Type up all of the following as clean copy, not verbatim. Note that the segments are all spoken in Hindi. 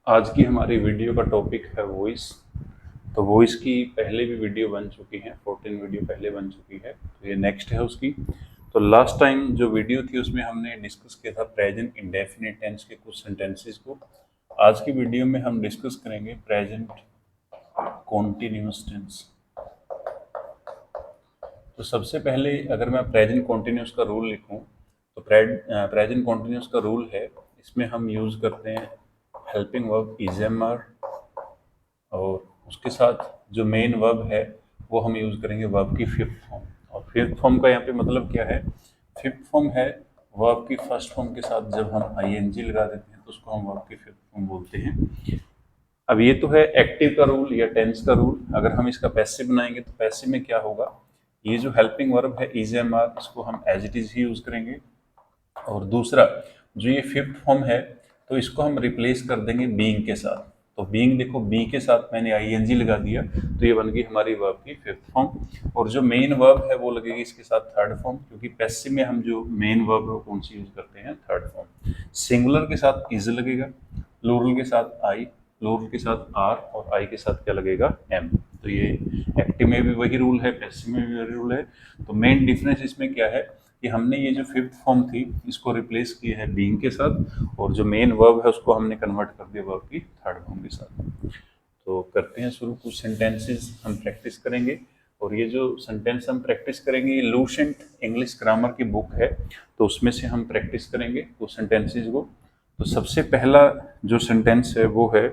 आज की हमारी वीडियो का टॉपिक है वॉइस। तो वॉइस की पहले भी वीडियो बन चुकी है, 14 वीडियो पहले बन चुकी है, तो ये नेक्स्ट है उसकी। तो लास्ट टाइम जो वीडियो थी उसमें हमने डिस्कस किया था प्रेजेंट इंडेफिनिट टेंस के कुछ सेंटेंसेस को। आज की वीडियो में हम डिस्कस करेंगे प्रेजेंट कॉन्टिन्यूअस टेंस। तो सबसे पहले अगर मैं प्रेजेंट कॉन्टिन्यूअस का रूल लिखूं तो प्रेजेंट कॉन्टिन्यूअस का रूल है, इसमें हम यूज़ करते हैं helping verb is am are, और उसके साथ जो मेन वर्ब है वो हम यूज़ करेंगे वर्ब की फिफ्थ फॉर्म। और फिफ्थ फॉर्म का यहाँ पे मतलब क्या है? फिफ्थ फॉर्म है वर्ब की फर्स्ट फॉर्म के साथ जब हम आईएनजी लगा देते हैं तो उसको हम वर्ब की फिफ्थ फॉर्म बोलते हैं। अब ये तो है एक्टिव का रूल या टेंस का रूल। अगर हम इसका पैसिव बनाएंगे तो पैसिव में क्या होगा? ये जो हेल्पिंग वर्ब है इज एम आर, इसको हम एज इट इज ही यूज करेंगे। और दूसरा जो ये फिफ्थ फॉर्म है तो इसको हम रिप्लेस कर देंगे बीइंग के साथ। तो बीइंग देखो, बी के साथ मैंने आईएनजी लगा दिया तो ये बन गई हमारी वर्ब की फिफ्थ फॉर्म। और जो मेन वर्ब है वो लगेगी इसके साथ थर्ड फॉर्म, क्योंकि पैसिव में हम जो मेन वर्ब है वो कौन सी यूज करते हैं? Third form. सिंगुलर के साथ इज लगेगा, प्लूरल के साथ आई, प्लूरल के साथ आर, और आई के साथ क्या लगेगा? एम। तो ये एक्टिव में भी वही रूल है, पैसिव में भी वही रूल है। तो मेन डिफरेंस इसमें क्या है कि हमने ये जो फिफ्थ फॉर्म थी इसको रिप्लेस किया है बीइंग के साथ, और जो मेन वर्ब है उसको हमने कन्वर्ट कर दिया वर्ब की थर्ड फॉर्म के साथ। तो करते हैं शुरू, कुछ सेंटेंसेस हम प्रैक्टिस करेंगे। और ये जो सेंटेंस हम प्रैक्टिस करेंगे ये लूसेंट इंग्लिश ग्रामर की बुक है, तो उसमें से हम प्रैक्टिस करेंगे कुछ सेंटेंसेस को। तो सबसे पहला जो सेंटेंस है वो है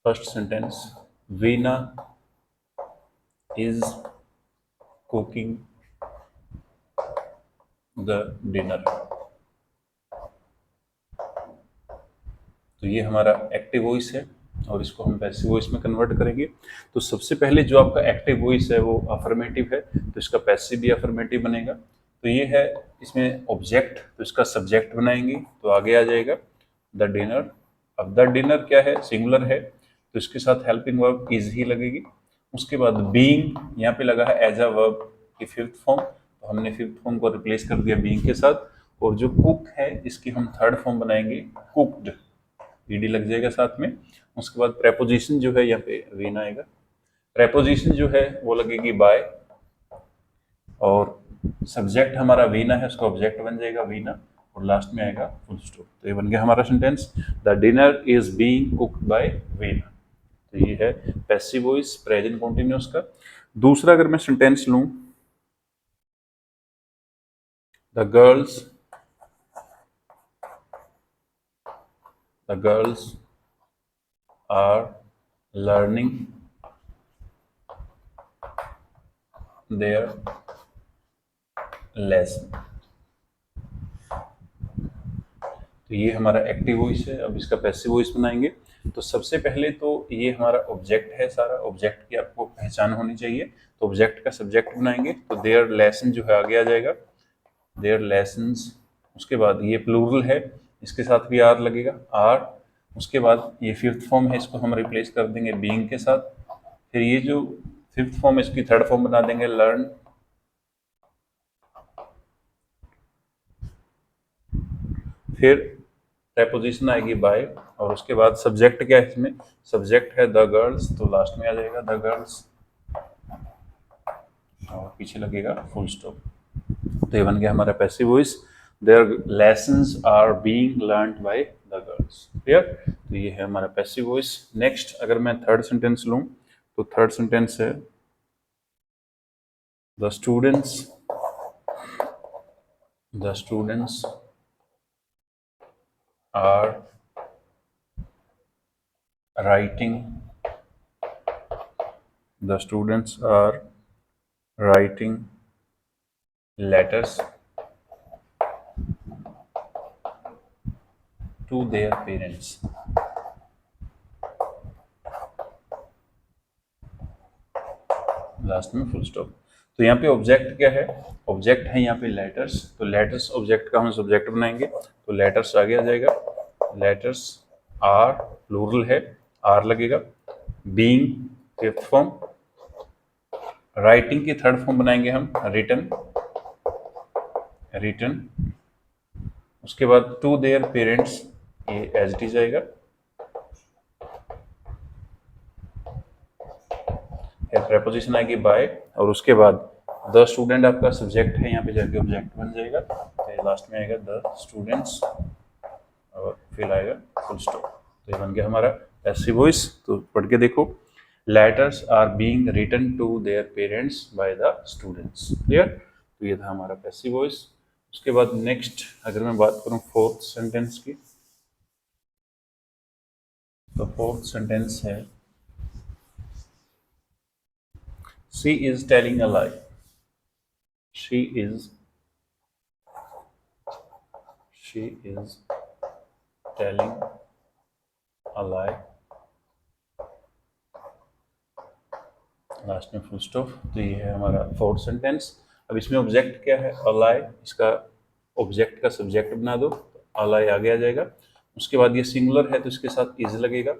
first sentence, Veena is cooking the dinner. तो ये हमारा एक्टिव वॉइस है और इसको हम पैसिव वॉइस में कन्वर्ट करेंगे। तो सबसे पहले जो आपका एक्टिव वॉइस है वो अफर्मेटिव है, तो इसका पैसिव भी अफर्मेटिव बनेगा। तो ये है इसमें ऑब्जेक्ट, तो इसका सब्जेक्ट बनाएंगे तो आगे आ जाएगा द डिनर। अब द डिनर क्या है? सिंगुलर है, तो इसके साथ हेल्पिंग वर्ब इज ही लगेगी। उसके बाद बीइंग यहाँ पे लगा है एज अ वर्ब की फिफ्थ फॉर्म, तो हमने फिफ्थ फॉर्म को रिप्लेस कर दिया बीइंग के साथ। और जो कुक है इसकी हम थर्ड फॉर्म बनाएंगे कुक्ड, ईडी लग जाएगा साथ में। उसके बाद प्रेपोजिशन जो है यहाँ पे वीन आएगा, प्रेपोजिशन जो है वो लगेगी बाय, और सब्जेक्ट हमारा वीना है उसका ऑब्जेक्ट बन जाएगा वीना, और लास्ट में आएगा फुल स्टॉप। तो ये बन गया हमारा sentence, the dinner is being cooked bye Veena. तो ये है पैसिव वॉइस प्रेजेंट कॉन्टिन्यूअस का। दूसरा अगर मैं सेंटेंस लूं, the girls are learning their lesson. तो ये हमारा एक्टिव वॉइस है। अब इसका पैसिव वॉइस बनाएंगे। तो सबसे पहले तो ये हमारा ऑब्जेक्ट है, सारा ऑब्जेक्ट की आपको पहचान होनी चाहिए। तो ऑब्जेक्ट का सब्जेक्ट बनाएंगे तो देयर लेसन जो है आगे आ जाएगा, देयर लेसन्स। उसके बाद ये प्लूरल है, इसके साथ भी आर लगेगा, आर। उसके बाद ये फिफ्थ फॉर्म है, इसको हम रिप्लेस कर देंगे बीइंग के साथ। फिर ये जो फिफ्थ फॉर्म है इसकी थर्ड फॉर्म बना देंगे लर्न। फिर प्रेपोजिशन आएगी बाय, और उसके बाद सब्जेक्ट क्या है इसमें? सब्जेक्ट है द गर्ल्स, तो लास्ट में आ जाएगा द गर्ल्स, और पीछे लगेगा फुल स्टॉप। तो ये बन गया हमारा passive voice, their lessons are being learned by the girls. Clear? तो ये है हमारा पैसिव वॉइस। नेक्स्ट अगर मैं थर्ड सेंटेंस लूं तो थर्ड सेंटेंस है the students are writing the students are writing letters to their parents। Last में फुल स्टॉप। तो यहाँ पे ऑब्जेक्ट क्या है? ऑब्जेक्ट है यहाँ पे लेटर्स, तो लेटर्स ऑब्जेक्ट का हम सब्जेक्ट बनाएंगे तो लेटर्स आगे आ जाएगा, लेटर्स आर प्लूरल है, आर लगेगा, बीइंग फिफ्थ फॉर्म, राइटिंग की थर्ड फॉर्म बनाएंगे हम रिटन, रिटन। उसके बाद टू देयर पेरेंट्स, ये एज इट इज आएगा। प्रेपोजिशन आएगी बाय, और उसके बाद द स्टूडेंट आपका सब्जेक्ट है, यहाँ पे जाके ऑब्जेक्ट बन जाएगा। तो लास्ट में आएगा द स्टूडेंट्स और फिर आएगा फुल स्टॉप। तो ये बन गया हमारा पैसिव वॉइस। तो पढ़ के देखो, letters are being written to their parents by the students. Clear? तो ये था हमारा पैसिव वॉइस। उसके बाद नेक्स्ट अगर मैं बात करूं फोर्थ सेंटेंस की, तो फोर्थ सेंटेंस है she is telling a lie. She is telling a lie, last में फुल स्टॉप। तो ये है हमारा फोर्थ सेंटेंस। अब इसमें ऑब्जेक्ट क्या है? अलाई, इसका ऑब्जेक्ट का सब्जेक्ट बना दो, अलाई आगे आ जाएगा। उसके बाद ये सिंगुलर है तो इसके साथ इज लगेगा।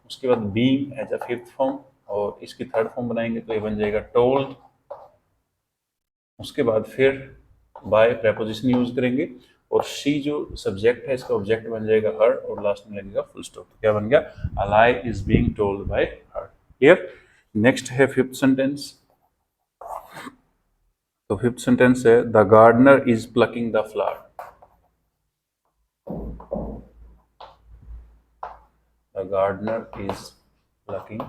उसके बाद being as a fifth form, और इसकी थर्ड फॉर्म बनाएंगे तो ये बन जाएगा टोल्ड। उसके बाद फिर बाय प्रेपोजिशन यूज करेंगे, और शी जो सब्जेक्ट है इसका ऑब्जेक्ट बन जाएगा हर, और लास्ट में लगेगा फुल स्टॉप। तो क्या बन गया? A lie is being told by her. Clear? Next है फिफ्थ सेंटेंस। तो फिफ्थ सेंटेंस है the gardener is plucking the flower. The gardener is plucking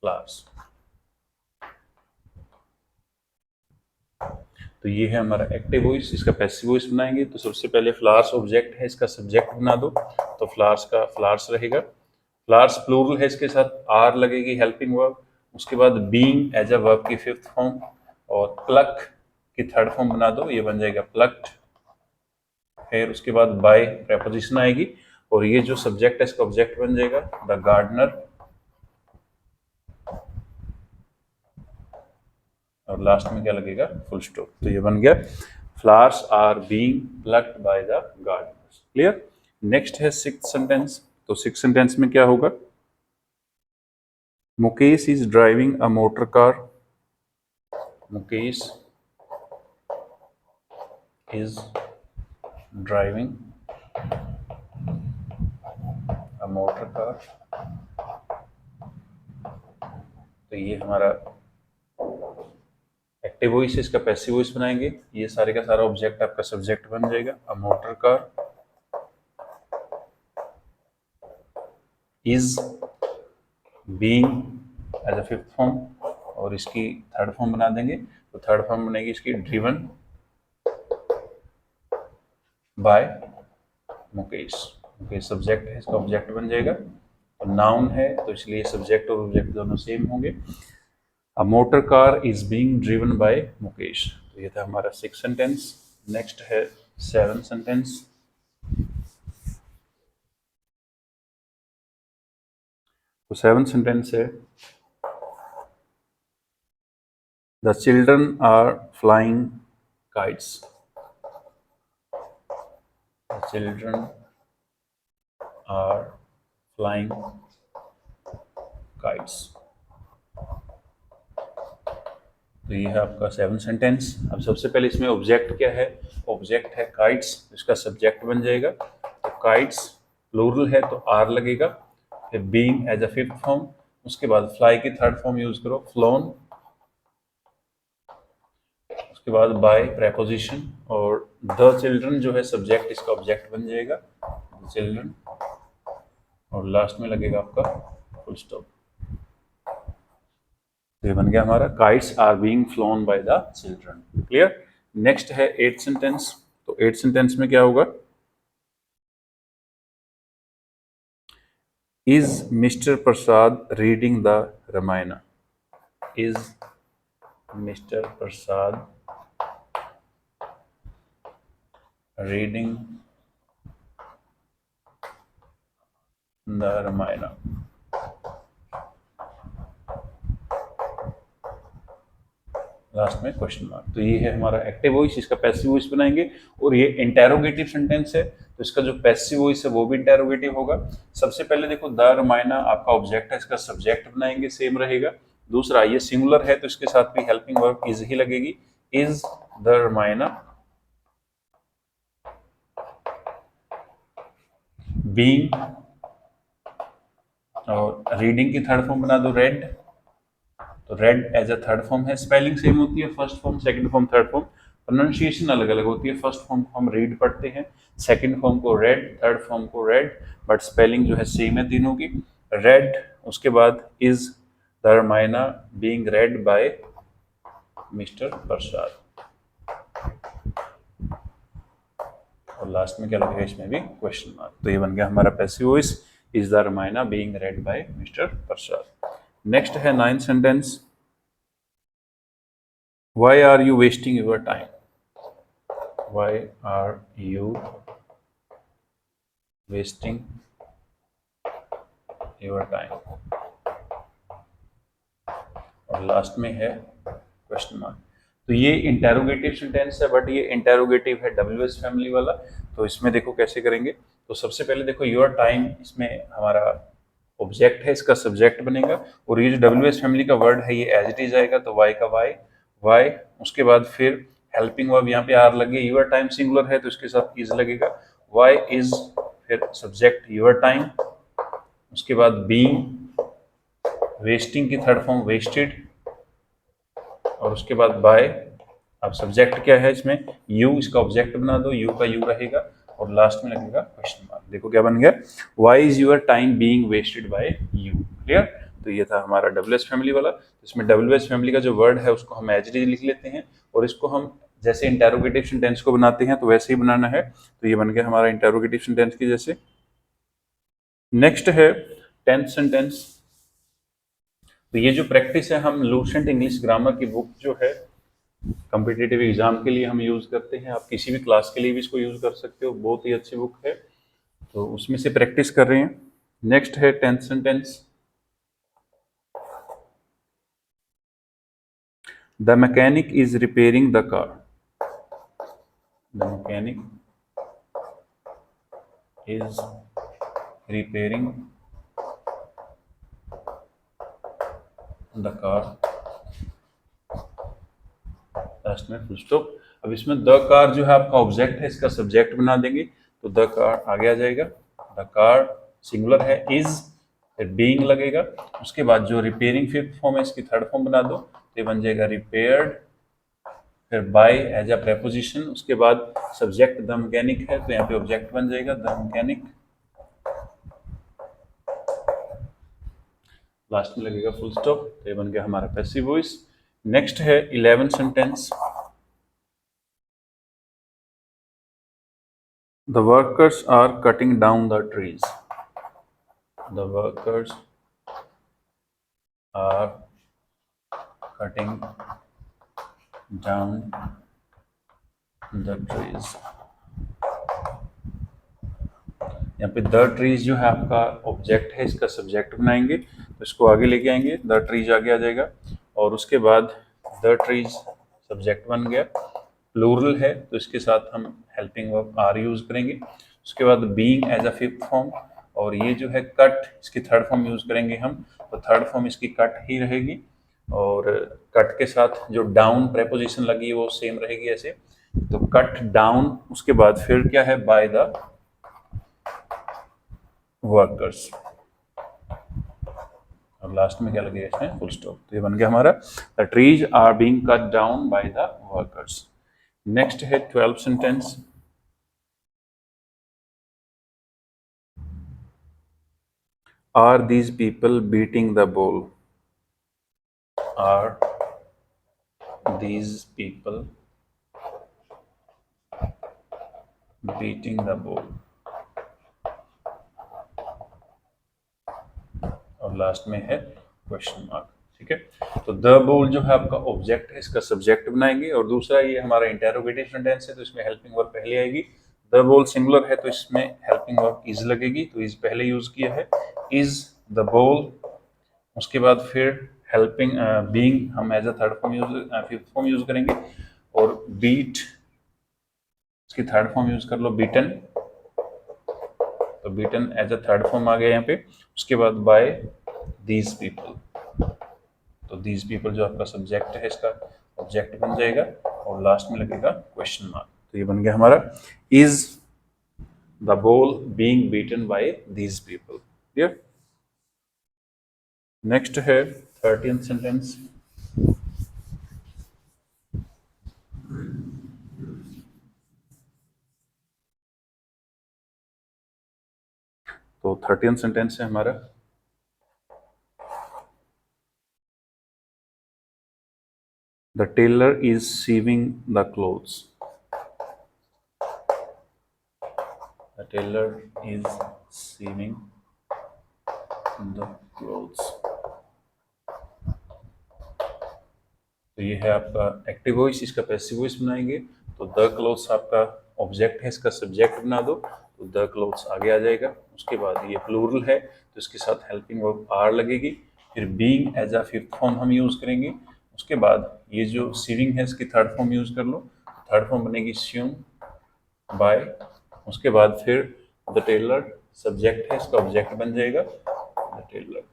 flowers. तो ये है हमारा एक्टिव वॉइस। इसका पैसिव वॉइस बनाएंगे तो सबसे पहले फ्लावर्स ऑब्जेक्ट है, इसका सब्जेक्ट बना दो। तो फ्लावर्स का फ्लावर्स रहेगा। फ्लावर्स प्लूरल है, इसके साथ आर लगेगी हेल्पिंग वर्ब। उसके बाद बीइंग एज अ वर्ब की फिफ्थ फॉर्म, और प्लक की थर्ड फॉर्म बना दो, ये बन जाएगा प्लक्ड। फिर उसके बाद बाय प्रेपोजिशन आएगी, और ये जो सब्जेक्ट है इसका ऑब्जेक्ट बन जाएगा द गार्डनर, और लास्ट में क्या लगेगा? Full stop. तो ये बन गया flowers are being plucked by the gardeners. Clear? Next है सिक्स्थ सेंटेंस। तो सिक्स्थ सेंटेंस में क्या होगा? Mukesh is driving a motor car. Mukesh is driving a motor car. तो ये हमारा एक्टिव वॉइस, इसका पैसिव वॉइस बनाएंगे। ये सारे का सारा ऑब्जेक्ट आपका सब्जेक्ट बन जाएगा a motor car is being as a fifth form, और इसकी थर्ड फॉर्म बना देंगे। तो थर्ड फॉर्म बनेगी इसकी driven by Mukesh. Mukesh subject है, इसका ऑब्जेक्ट बन जाएगा। तो नाउन है तो इसलिए सब्जेक्ट और ऑब्जेक्ट दोनों सेम होंगे। A motor car is being driven by Mukesh. तो ये था हमारा सिक्स सेंटेंस। नेक्स्ट है सेवन सेंटेंस। तो सेवन सेंटेंस है the children are flying kites. The children are flying kites. तो ये है आपका सेवन सेंटेंस। अब सबसे पहले इसमें ऑब्जेक्ट क्या है? ऑब्जेक्ट है काइट्स, इसका सब्जेक्ट बन जाएगा। तो काइट्स प्लूरल है तो आर लगेगा। फिर being as a fifth form, उसके बाद फ्लाई की थर्ड फॉर्म यूज करो फ्लोन। उसके बाद बाय प्रेपोजिशन, और द चिल्ड्रन जो है सब्जेक्ट, इसका ऑब्जेक्ट बन जाएगा चिल्ड्रन, और लास्ट में लगेगा आपका फुल स्टॉप। तो ये बन गया हमारा kites are being flown by the children. Clear? Next है एट सेंटेंस। तो एट सेंटेंस में क्या होगा? Is mister Prasad reading the Ramayana. Is mister Prasad reading the Ramayana. Last में क्वेश्चन मार्क। तो ये है हमारा एक्टिव वॉइस, इसका पैसिव वॉइस बनाएंगे। और ये इंटेरोगेटिव सेंटेंस है तो इसका जो पैसिव वॉइस है वो भी इंटेरोगेटिव होगा। सबसे पहले देखो द रामायण आपका ऑब्जेक्ट है, इसका सब्जेक्ट बनाएंगे, सेम रहेगा। दूसरा ये सिंगुलर है तो इसके साथ भी हेल्पिंग वर्ब इज ही लगेगी। इज द रामायण बीइंग, और रीडिंग की थर्ड फॉर्म बना दो रेड, तो read as a third form है। स्पेलिंग सेम होती है, first form, second form, third form, pronunciation अलग अलग होती है। फर्स्ट फॉर्म को हम रीड पढ़ते हैं, सेकंड फॉर्म को रेड, थर्ड फॉर्म को रेड, बट स्पेलिंग जो है सेम है तीनों की। रेड, उसके बाद is the Ramayana being read by mister Prasad, और लास्ट में क्या लगेगा इसमें भी क्वेश्चन मार्क। तो ये बन गया हमारा passive voice, is the Ramayana being read by mister Prasad. Next है 9th sentence, why are you wasting your time, why are you wasting your time, और लास्ट में है क्वेश्चन मार्क। तो ये इंटेरोगेटिव सेंटेंस है, बट ये इंटेरोगेटिव है डब्ल्यूएस फैमिली वाला। तो इसमें देखो कैसे करेंगे। तो सबसे पहले देखो योर टाइम, इसमें हमारा ऑब्जेक्ट है, इसका सब्जेक्ट बनेगा, और ये जो डब्ल्यूएस फैमिली का वर्ड है ये एज इट इज आएगा, तो वाई का वाई, वाई, उसके बाद फिर हेल्पिंग वर्ब, यहाँ पे आर लगे, योर टाइम सिंगुलर है तो इसके साथ इज लगेगा, वाई इज, फिर सब्जेक्ट योर टाइम, उसके बाद बीइंग, वेस्टिंग की थर्ड फॉर्म वेस्टेड, और उसके बाद बाय। अब सब्जेक्ट क्या है इसमें, यू, इसका ऑब्जेक्ट बना दो, यू का यू रहेगा, और लास्ट में लगेगा क्वेश्चन मार्क। देखो क्या बन गया, why is your time being wasted by you. Clear. तो ये था हमारा डब्ल्यूएस फैमिली वाला। इसमें डब्ल्यूएस फैमिली का जो वर्ड है उसको हम एज इट इज लिख लेते हैं, और इसको हम जैसे इंटेरोगेटिव सेंटेंस को बनाते हैं तो वैसे ही बनाना है। तो ये बन गया हमारा इंटेरोगेटिव सेंटेंस की जैसे। नेक्स्ट है 10th सेंटेंस। तो ये जो प्रैक्टिस है हम लूसेंट इंग्लिश ग्रामर की बुक जो है कॉम्पिटिटिव एग्जाम के लिए हम यूज करते हैं, आप किसी भी क्लास के लिए भी इसको यूज कर सकते हो, बहुत ही अच्छी बुक है, तो उसमें से प्रैक्टिस कर रहे हैं। नेक्स्ट है 10th sentence, the mechanic is repairing the car, the mechanic is repairing the car, last में फुल स्टॉप। अब इसमें द कार जो है आपका ऑब्जेक्ट है, इसका सब्जेक्ट बना देंगे, तो द कार आगे आ जाएगा, द कार सिंगुलर है, इज, फिर बीइंग लगेगा, उसके बाद जो रिपेयरिंग फिफ्थ फॉर्म है इसकी थर्ड फॉर्म बना दो, तो ये बन जाएगा रिपेयर्ड, फिर बाय एज अ प्रेपोजिशन, उसके बाद सब्जेक्ट द मैकेनिक है तो यहाँ पे ऑब्जेक्ट बन जाएगा द मैकेनिक, लास्ट में लगेगा फुल स्टॉप, तो ये बन गया हमारा पैसिव वॉइस। नेक्स्ट है 11th sentence, the workers are cutting down the trees, the workers are cutting down the trees। यहाँ पे द ट्रीज जो है आपका ऑब्जेक्ट है, इसका सब्जेक्ट बनाएंगे, तो इसको आगे लेके आएंगे, द ट्रीज आगे आ जाएगा, और उसके बाद द ट्रीज सब्जेक्ट बन गया, प्लूरल है तो इसके साथ हम हेल्पिंग वर्ब आर यूज करेंगे, उसके बाद being as a fifth form, और ये जो है कट, इसकी थर्ड फॉर्म यूज करेंगे हम, तो थर्ड फॉर्म इसकी कट ही रहेगी, और कट के साथ जो डाउन प्रेपोजिशन लगी है वो सेम रहेगी ऐसे, तो कट डाउन, उसके बाद फिर क्या है बाय द वर्कर्स, और लास्ट में क्या लगेगा इसमें फुल स्टॉप। तो ये बन गया हमारा the trees are being cut down by the workers. Next है 12th sentence, are these people beating the ball, are these people beating the ball, और लास्ट में है क्वेश्चन मार्क। ठीक है, तो द बॉल जो है आपका ऑब्जेक्ट है, इसका सब्जेक्ट बनाएंगे, और दूसरा ये हमारा इंटेरोगेटिव सेंटेंस है तो इसमें हेल्पिंग वर्ब पहले आएगी, द बॉल सिंगुलर है तो इसमें हेल्पिंग वर्ब इज लगेगी, तो इज पहले यूज किया है, इज द बॉल, उसके बाद फिर हेल्पिंग बीइंग हम as a third form use, fifth form use करेंगे, और बीट इसकी थर्ड फॉर्म यूज कर लो बीटन, तो beaten as a third form आ गया यहाँ पे, उसके बाद बाय दीज पीपल, तो दीज पीपल जो आपका सब्जेक्ट है इसका ऑब्जेक्ट बन जाएगा, और लास्ट में लगेगा क्वेश्चन मार्क। तो ये बन गया हमारा is the ball being beaten by these people. Clear? Next है 13th सेंटेंस. तो 13th सेंटेंस है हमारा, the tailor is sewing the clothes. The tailor is sewing the clothes. तो ये है आपका एक्टिव वॉइस, इसका पैसिव वॉइस बनाएंगे तो द क्लोथ्स आपका ऑब्जेक्ट है, इसका सब्जेक्ट बना दो तो द क्लोथ्स आगे आ जाएगा. उसके बाद ये प्लूरल है तो इसके साथ हेल्पिंग वर्ब आर लगेगी. फिर being as a fifth form हम यूज करेंगे. उसके बाद ये जो सीविंग है इसकी थर्ड फॉर्म यूज कर लो. थर्ड फॉर्म बनेगी स्यूम बाय. उसके बाद फिर द टेलर सब्जेक्ट है, इसका ऑब्जेक्ट बन जाएगा द टेलर,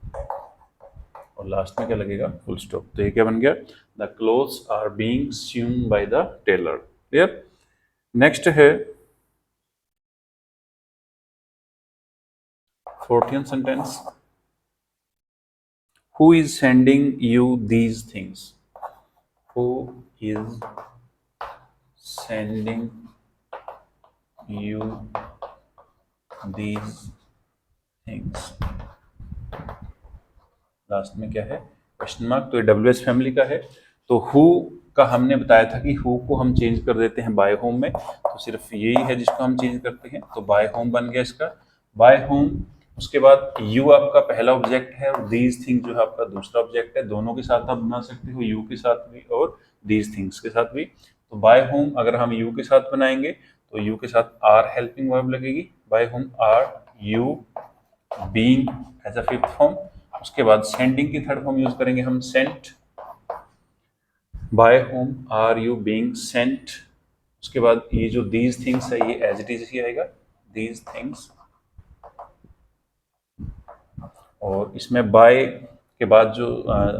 और लास्ट में क्या लगेगा, फुल स्टॉप. तो ये क्या बन गया, the clothes are being sewn by the tailor. Clear? Next है 14th sentence, who is sending you these things. Who is sending you these things. Last में क्या है, क्वेश्चन मार्क. तो ये डब्ल्यूएच फैमिली का है. तो हु का हमने बताया था कि हु को हम चेंज कर देते हैं बाय होम में, तो सिर्फ यही है जिसको हम चेंज करते हैं. तो बाय होम बन गया इसका, बाय होम. उसके बाद यू आपका पहला ऑब्जेक्ट है और दीज थिंग जो है आपका दूसरा ऑब्जेक्ट है. दोनों के साथ आप बना सकते हो, यू के साथ भी और दीज थिंग्स के साथ भी. तो बाय होम अगर हम यू के साथ बनाएंगे तो यू के साथ आर हेल्पिंग वर्ब लगेगी. By whom are you being as a fifth form. उसके बाद सेंडिंग की थर्ड फॉर्म यूज करेंगे हम, sent. By whom are you being sent. उसके बाद ये जो दीज थिंग्स है ये एज इट इज ही आएगा, दीज थिंग्स. और इसमें बाय के बाद जो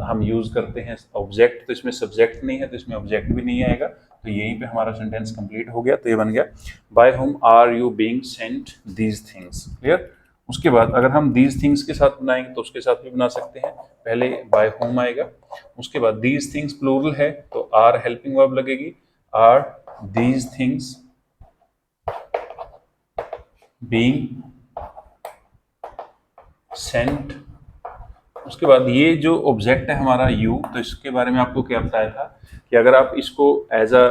हम यूज करते हैं ऑब्जेक्ट, तो इसमें सब्जेक्ट नहीं है तो इसमें ऑब्जेक्ट भी नहीं आएगा. तो यहीं पे हमारा सेंटेंस कंप्लीट हो गया. तो ये बन गया, by whom are you being sent these things. Clear? उसके बाद अगर हम दीज थिंग्स के साथ बनाएंगे तो उसके साथ भी बना सकते हैं. पहले बाय होम आएगा, उसके बाद दीज थिंग्स प्लूरल है तो आर हेल्पिंग वर्ब लगेगी. Are these things being sent. उसके बाद ये जो ऑब्जेक्ट है हमारा यू, तो इसके बारे में आपको क्या बताया था कि अगर आप इसको एज अ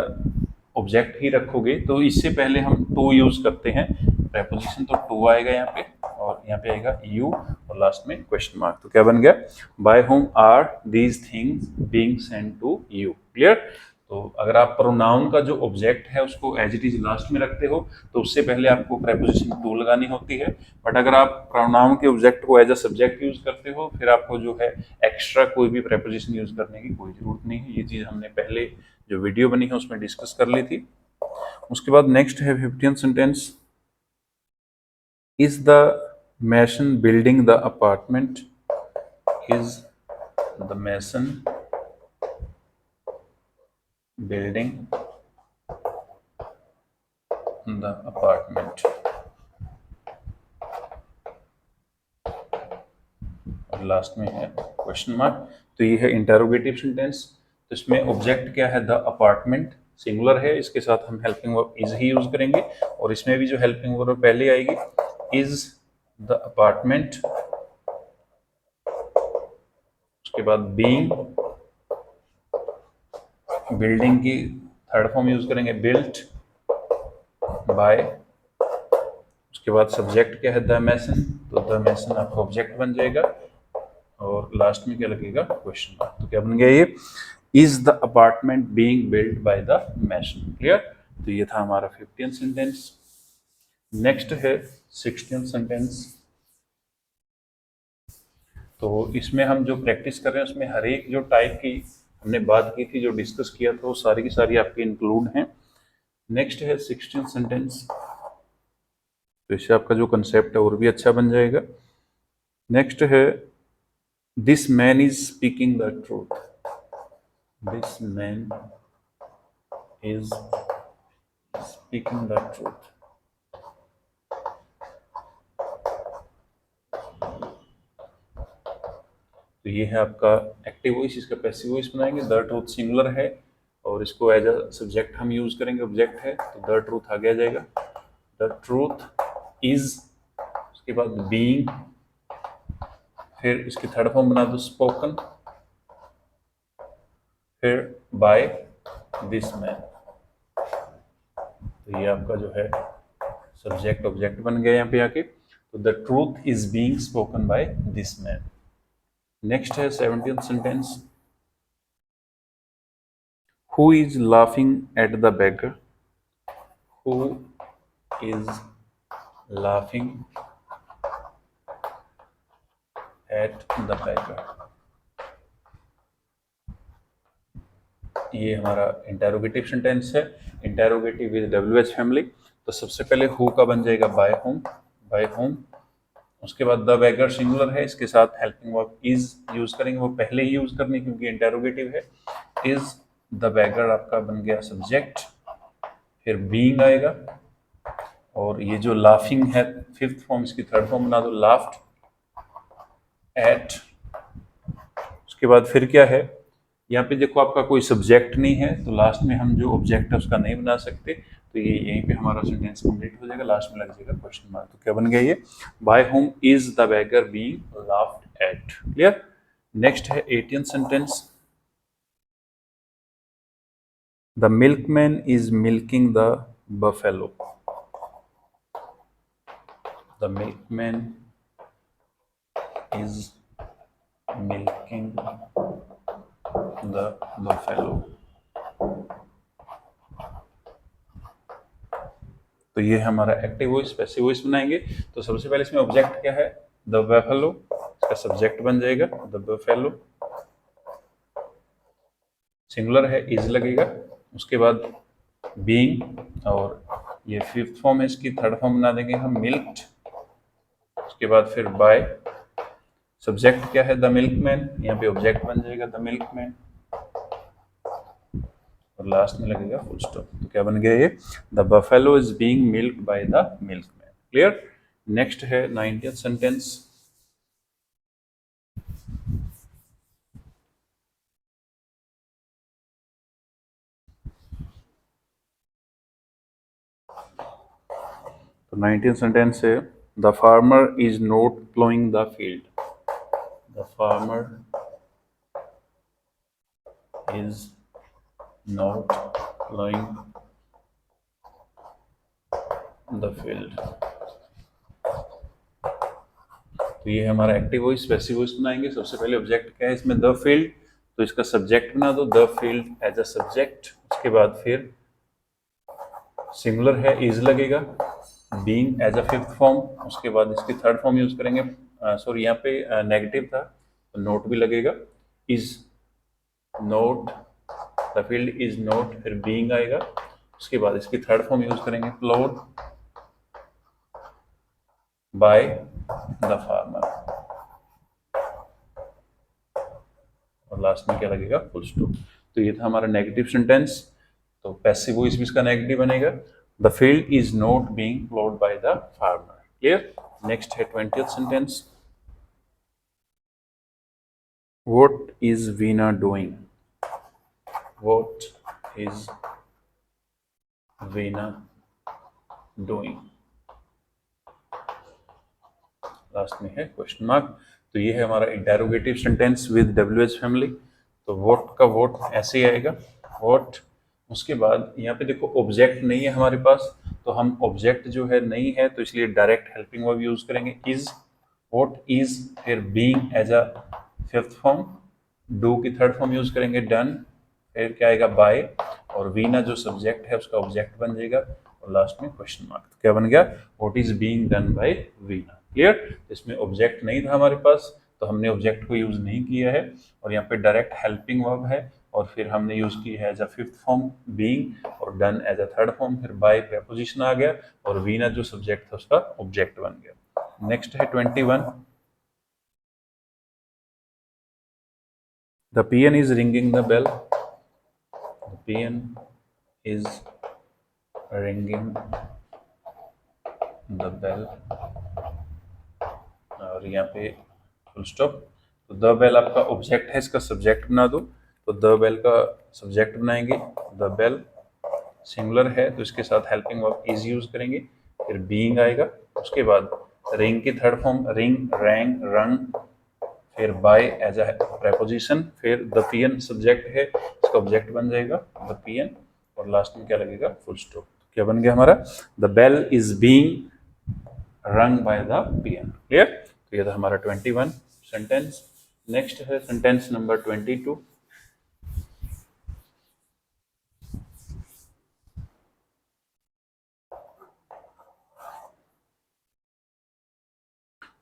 ऑब्जेक्ट ही रखोगे तो इससे पहले हम टू यूज करते हैं प्रेपोजिशन. तो टू आएगा यहाँ पे और यहाँ पे आएगा यू और लास्ट में क्वेश्चन मार्क. तो क्या बन गया, by whom are these things being sent to you. Clear? तो अगर आप प्रोनाउन का जो ऑब्जेक्ट है उसको एज इट इज लास्ट में रखते हो तो उससे पहले आपको प्रेपोजिशन टू लगानी होती है. बट अगर आप प्रोनाउन के ऑब्जेक्ट को एज अ सब्जेक्ट यूज करते हो फिर आपको जो है एक्स्ट्रा कोई भी प्रेपोजिशन यूज करने की कोई जरूरत नहीं है. ये चीज हमने पहले जो वीडियो बनी है उसमें डिस्कस कर ली थी. उसके बाद नेक्स्ट है 15th sentence, is the mason building the apartment. Is the mason building the apartment. और लास्ट में है क्वेश्चन मार्क. तो ये है इंटरोगेटिव सेंटेंस. तो इसमें ऑब्जेक्ट क्या है, द अपार्टमेंट, सिंगुलर है, इसके साथ हम हेल्पिंग वर्ब इज ही यूज करेंगे. और इसमें भी जो हेल्पिंग वर्ब पहले आएगी, इज द अपार्टमेंट. उसके बाद बीइंग, बिल्डिंग की थर्ड फॉर्म यूज करेंगे बिल्ट बाय. उसके बाद सब्जेक्ट क्या है, द मैसन, तो द मैसन आपका ऑब्जेक्ट बन जाएगा और लास्ट में क्या लगेगा, क्वेश्चन मार्क. तो क्या बन गया ये, is the apartment being built by the mason. Clear? तो ये था हमारा 15th सेंटेंस. नेक्स्ट है 16th सेंटेंस. तो इसमें हम जो प्रैक्टिस कर रहे हैं उसमें हर एक जो टाइप की हमने बात की थी, जो डिस्कस किया था, वो सारी की सारी आपके इंक्लूड हैं. नेक्स्ट है 16th सेंटेंस. तो इससे आपका जो कंसेप्ट है और भी अच्छा बन जाएगा. नेक्स्ट है, this man is speaking the truth. This man is speaking the truth. ये है आपका एक्टिव वॉइस, इसका पैसिव वॉइस बनाएंगे। द ट्रूथ सिंगुलर है और इसको एज अ सब्जेक्ट हम यूज करेंगे, ऑब्जेक्ट है तो द ट्रूथ आगे आ जाएगा। द ट्रूथ इज, उसके बाद बीइंग, फिर इसकी थर्ड फॉर्म बना दो स्पोकन, फिर बाय दिस मैन। तो ये आपका जो है सब्जेक्ट ऑब्जेक्ट बन गया यहाँ पे आके। तो the truth is being spoken by this man. Next है 17th sentence, who is laughing at the beggar, who is laughing at the beggar। ये हमारा इंटेरोगेटिव सेंटेंस है, इंटेरोगेटिव विद WH फैमिली। तो सबसे पहले हु का बन जाएगा बाय होम, बाय होम। उसके बाद द बेगर सिंगुलर है, इसके साथ हेल्पिंग वर्ब इज यूज करेंगे, वो पहले ही यूज करनी क्योंकि इंटेरोगेटिव है। इज द बेगर आपका बन गया सब्जेक्ट, फिर बीइंग आएगा, और ये जो लाफिंग है फिफ्थ फॉर्म, इसकी थर्ड फॉर्म बना दो लाफ्ड एट। उसके बाद फिर क्या है, यहाँ पे देखो आपका कोई सब्जेक्ट नहीं है तो लास्ट में हम जो ऑब्जेक्ट है उसका नहीं बना सकते, तो ये यहीं पे हमारा सेंटेंस कंप्लीट हो जाएगा, लास्ट में लग जाएगा क्वेश्चन मार्क। तो क्या बन गया ये, by whom is the beggar being laughed at. Clear. Next है 18th sentence, the milkman is milking the buffalo, the milkman is milking the buffalo. तो ये हमारा एक्टिव वॉइस, पैसिव वॉइस बनाएंगे। तो सबसे पहले इसमें ऑब्जेक्ट क्या है, द बफेलो, इसका सब्जेक्ट बन जाएगा द बफेलो, सिंगुलर है इज लगेगा। उसके बाद बीइंग, और ये फिफ्थ फॉर्म है, इसकी थर्ड फॉर्म बना देंगे हम मिल्क्ड। उसके बाद फिर बाय, सब्जेक्ट क्या है द मिल्कमैन, यहाँ पे ऑब्जेक्ट बन जाएगा द मिल्कमैन, और लास्ट में लगेगा फुल स्टॉप। तो क्या बन गया ये, the buffalo is being milked by the milkman. Clear. Next है 19th सेंटेंस, तो 19th सेंटेंस है, the farmer is not ploughing the field, the farmer is not ploughing the field. तो ये हमारा एक्टिव वॉइस, पैसिव वॉइस बनाएंगे। सबसे पहले ऑब्जेक्ट क्या है इसमें, द फील्ड, तो इसका सब्जेक्ट बना दो the field as a subject. उसके बाद फिर सिंगुलर है इज लगेगा, being as a fifth form. उसके बाद इसकी थर्ड फॉर्म यूज करेंगे, सॉरी यहाँ पे नेगेटिव था तो नोट भी लगेगा, is not, the field is not, फिर बीइंग आएगा। उसके बाद इसकी थर्ड फॉर्म यूज करेंगे प्लोड बाय द फार्मर, और लास्ट में क्या लगेगा फुल स्टॉप। तो ये था हमारा नेगेटिव सेंटेंस। तो पैसिव वॉइस भी इसका नेगेटिव बनेगा, the field is not being प्लोड by the farmer. Clear. Next है 20th sentence, what is Veena doing, what is Veena doing, last में है क्वेश्चन मार्क। तो ये है हमारा interrogative sentence with WH family. तो वोट का वोट ऐसे ही आएगा, वोट। उसके बाद यहाँ पे देखो ऑब्जेक्ट नहीं है हमारे पास, तो हम ऑब्जेक्ट जो है नहीं है तो इसलिए डायरेक्ट हेल्पिंग वर्ब यूज करेंगे इज, वोट इज, फिर being as a fifth form, do की थर्ड फॉर्म यूज करेंगे डन, फिर क्या आएगा बाय, और वीना जो सब्जेक्ट है उसका ऑब्जेक्ट बन जाएगा, और लास्ट में क्वेश्चन मार्क। तो क्या बन गया, what is being done by Veena. Clear. इसमें ऑब्जेक्ट नहीं था हमारे पास तो हमने ऑब्जेक्ट को यूज नहीं किया है, और यहाँ पे डायरेक्ट हेल्पिंग वर्ब है, और फिर हमने यूज की है as a fifth form being, और done as a third form, फिर बाय प्रेपोजिशन आ गया, और वीना जो सब्जेक्ट था उसका ऑब्जेक्ट बन गया। नेक्स्ट है 21, the PN is ringing the bell, the PN is ringing the bell, और यहाँ पे फुल स्टॉप। तो द बेल आपका ऑब्जेक्ट है, इसका सब्जेक्ट बना दो। तो द बेल का सब्जेक्ट बनाएंगे, द बेल सिंगुलर है तो इसके साथ हेल्पिंग वर्ब इज यूज करेंगे, फिर बीइंग आएगा, उसके बाद रिंग की थर्ड फॉर्म रिंग, रैंग, रंग, फिर बाय एज अ प्रेपोजिशन, फिर द पीएन सब्जेक्ट है, इसका ऑब्जेक्ट बन जाएगा द पीएन, और लास्ट में क्या लगेगा, फुल स्टॉप। क्या बन गया हमारा, द बेल इज बीइंग रंग बाय द पीएन। क्लियर। तो ये था हमारा 21 सेंटेंस। नेक्स्ट है sentence number 22।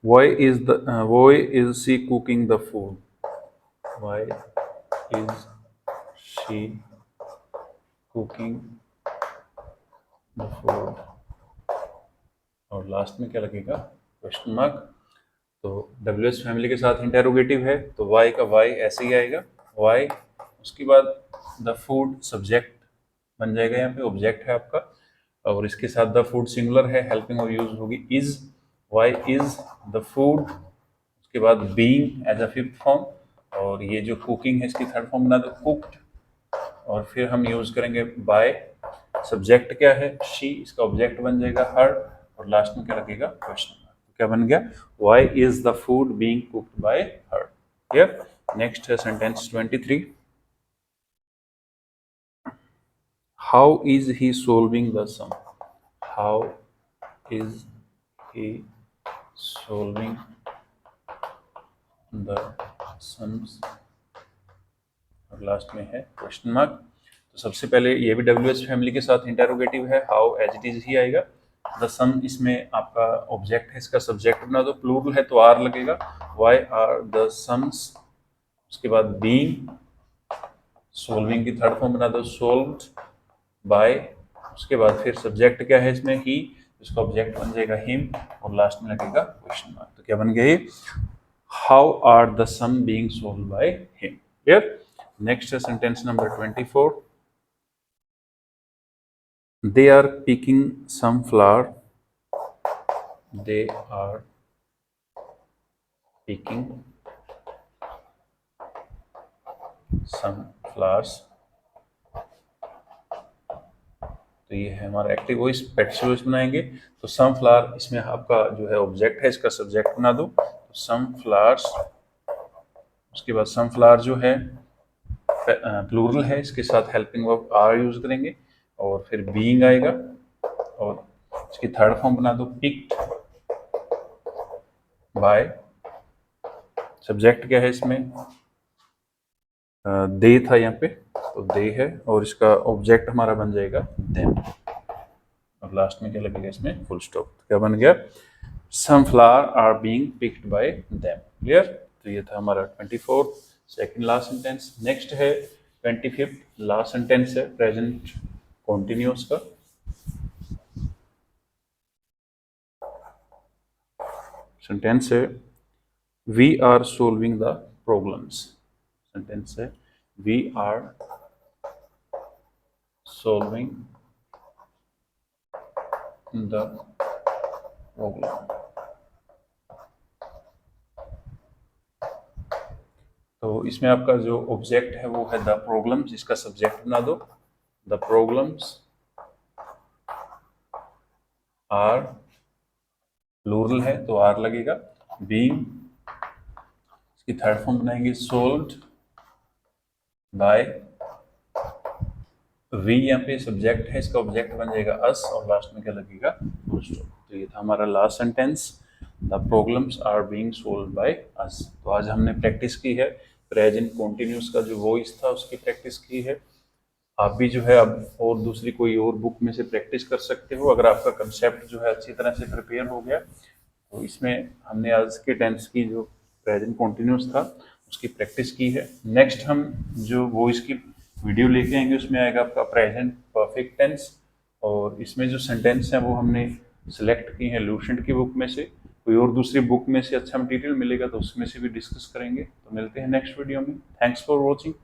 Why is she cooking the food? Why is she cooking the food? और लास्ट में क्या लगेगा, क्वेश्चन मार्क। तो WH फैमिली के साथ इंटेरोगेटिव है तो वाई का वाई ऐसे ही आएगा, वाई, उसके बाद द फूड सब्जेक्ट बन जाएगा, यहाँ पे ऑब्जेक्ट है आपका, और इसके साथ द फूड सिंगुलर है, हेल्पिंग और यूज होगी is, why is the food, उसके बाद being as a fifth form, और ये जो कुकिंग है इसकी थर्ड फॉर्म बना दो कुक्ड, और फिर हम यूज करेंगे बाय, सब्जेक्ट क्या है शी, इसका ऑब्जेक्ट बन जाएगा हर, और लास्ट में क्या लगेगा, क्वेश्चन। क्या बन गया, why is the food being cooked by her. Clear. Next है sentence 23। How is he solving the sum? How is he solving the sums, और लास्ट में है क्वेश्चन मार्क। तो सबसे पहले ये भी WH फैमिली के साथ इंटेरोगेटिव है, हाउ एज इट इज ही आएगा, द सम इसमें आपका ऑब्जेक्ट है, इसका सब्जेक्ट बना दो, प्लूरल है तो आर लगेगा, वाई आर द सम्स, उसके बाद बीइंग, सोल्विंग की थर्ड फॉर्म बना दो सोल्व्ड बाय, उसके बाद फिर सब्जेक्ट क्या है इसमें ही, इसका ऑब्जेक्ट बन जाएगा हिम, और लास्ट में लगेगा क्वेश्चन मार्क। तो क्या बन गया ये, how are the sum being solved by him. Clear. Next है sentence number 24। They are picking some flower. They are picking some flowers. तो ये है हमारा एक्टिव वॉइस, पेट्स बनाएंगे। तो सम फ्लावर इसमें आपका जो है ऑब्जेक्ट है, इसका सब्जेक्ट बना दो, तो सम फ्लावर्स, उसके बाद सम फ्लावर जो है प्लूरल है, इसके साथ हेल्पिंग वर्ब आर यूज करेंगे, और फिर बीइंग आएगा, और इसकी थर्ड फॉर्म बना दो पिक्ड बाय, सब्जेक्ट क्या है इसमें, दे था यहाँ पे तो दे है, और इसका ऑब्जेक्ट हमारा बन जाएगा देम, और लास्ट में क्या लगेगा इसमें, फुल स्टॉप। क्या बन गया, some flower are being picked by them. Clear. तो ये था हमारा 24 सेकंड लास्ट सेंटेंस। नेक्स्ट है 25 लास्ट सेंटेंस है प्रेजेंट कॉन्टिन्यूअस का। सेंटेंस है we are solving the problems. Sentence है we are solving the problem. तो इसमें आपका जो ऑब्जेक्ट है वो है द प्रॉब्लम्स, इसका सब्जेक्ट बना दो, द प्रॉब्लम्स आर, प्लूरल है तो आर लगेगा, बीइंग इसकी थर्ड फॉर्म बनाएंगे सोल्व्ड बाय, वी यहाँ पे सब्जेक्ट है, इसका ऑब्जेक्ट बन जाएगा अस, और लास्ट में क्या लगेगा, फुल स्टॉप। तो ये था हमारा last sentence, the problems are being solved by us. तो आज हमने प्रैक्टिस की है प्रेजेंट कॉन्टिन्यूअस का जो वॉइस था उसकी प्रैक्टिस की है। आप भी जो है अब और दूसरी कोई और बुक में से प्रैक्टिस कर सकते हो, अगर आपका कंसेप्ट जो है अच्छी तरह से प्रिपेयर हो गया। तो इसमें हमने आज के टेंस की जो प्रेजेंट कॉन्टिन्यूअस था उसकी प्रैक्टिस की है। नेक्स्ट हम जो वॉइस की वीडियो लेके आएंगे उसमें आएगा आपका प्रेजेंट परफेक्ट टेंस, और इसमें जो सेंटेंस हैं वो हमने सिलेक्ट की हैं लूसेंट की बुक में से। कोई और दूसरी बुक में से अच्छा मटेरियल मिलेगा तो उसमें से भी डिस्कस करेंगे। तो मिलते हैं नेक्स्ट वीडियो में। Thanks for watching.